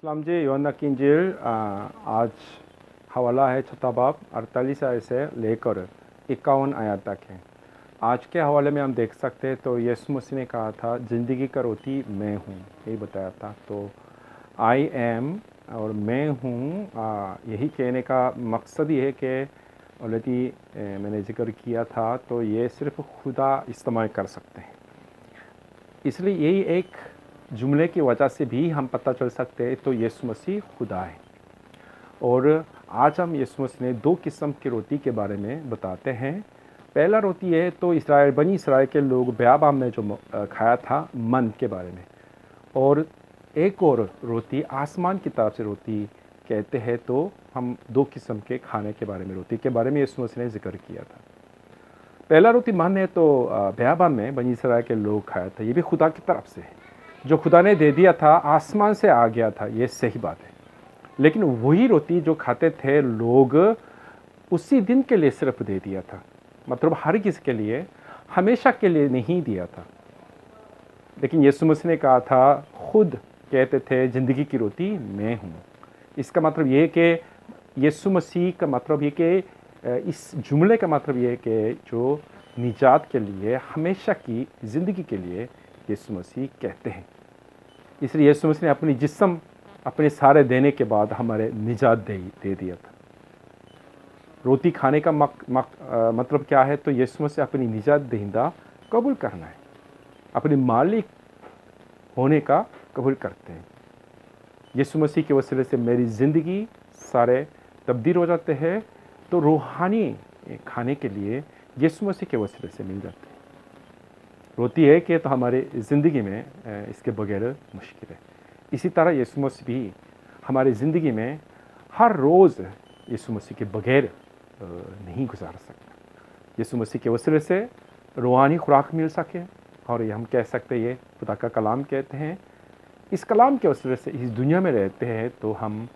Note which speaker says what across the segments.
Speaker 1: इस्लाम जी यूहन्ना की इंजील आज हवाला है छठा बाब 48 आयत से लेकर 51 आयत तक है। आज के हवाले में हम देख सकते हैं तो यीशु मसीह ने कहा था ज़िंदगी का रोटी मैं हूँ, यही बताया था। तो आई एम और मैं हूँ, यही कहने का मकसद ये है कि ऑलरेडी मैंने जिक्र किया था, तो ये सिर्फ खुदा इस्तेमाल कर सकते हैं। इसलिए यही एक जुमले की वजह से भी हम पता चल सकते हैं तो यीशु मसीह खुदा है। और आज हम यीशु मसीह ने दो किस्म की रोटी के बारे में बताते हैं। पहला रोटी है तो बनी इसराइल के लोग बियाबान में जो खाया था मन के बारे में, और एक और रोटी आसमान की तरफ से रोटी कहते हैं। तो हम दो किस्म के खाने के बारे में, रोटी के बारे में यीशु मसीह ने जिक्र किया था। पहला रोटी मन है तो बियाबान में बनी इसराइल के लोग खाया था, ये भी खुदा की तरफ से है, जो खुदा ने दे दिया था, आसमान से आ गया था, ये सही बात है। लेकिन वही रोटी जो खाते थे लोग उसी दिन के लिए सिर्फ दे दिया था, मतलब हर किसी के लिए, हमेशा के लिए नहीं दिया था। लेकिन यीशु मसीह ने कहा था, खुद कहते थे ज़िंदगी की रोटी मैं हूँ। इसका मतलब ये कि यीशु मसीह का मतलब ये कि इस जुमले का मतलब ये है कि जो निजात के लिए, हमेशा की ज़िंदगी के लिए यीशु मसीह कहते हैं। इसलिए यीशु मसीह ने अपनी जिस्म अपने सारे देने के बाद हमारे निजात दे दिया था। रोटी खाने का मतलब क्या है? तो यीशु मसीह अपनी निजात दहिंदा कबूल करना है, अपने मालिक होने का कबूल करते हैं। यीशु मसीह के वसीले से मेरी ज़िंदगी सारे तब्दील हो जाते हैं, तो रूहानी खाने के लिए यीशु मसीह के वसीले से मिल जाते हैं। रोटी है कि तो हमारे ज़िंदगी में इसके बगैर मुश्किल है। इसी तरह यीशु मसीह भी हमारी ज़िंदगी में हर रोज़ यीशु मसीह के बगैर नहीं गुजार सकता। यीशु मसीह के वसीले से रूहानी खुराक मिल सके, और ये हम कह सकते हैं, ये खुदा का कलाम कहते हैं। इस कलाम के वसीले से इस दुनिया में रहते हैं, तो हम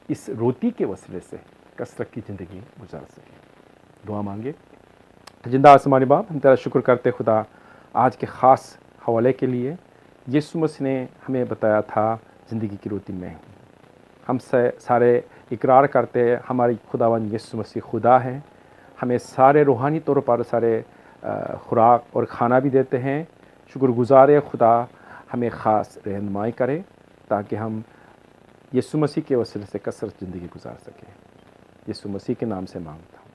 Speaker 1: इस रोटी के वसीले से कसरत की ज़िंदगी गुजार सकें। दुआ मांगे। जिंदा आसमानी बाप, हम तेरा शुक्र करते खुदा आज के ख़ास हवाले के लिए। यीशु मसीह ने हमें बताया था ज़िंदगी की रोटी मैं हूँ। हम सारे इकरार करते हैं हमारी खुदावन यीशु मसीह खुदा है। हमें सारे रूहानी तौर पर सारे खुराक और खाना भी देते हैं। शुक्रगुज़ार खुदा हमें ख़ास रहनुमाई करे, ताकि हम यीशु मसीह के वसीले से कसरत ज़िंदगी गुजार सकें। यीशु मसीह के नाम से मांगता हूँ।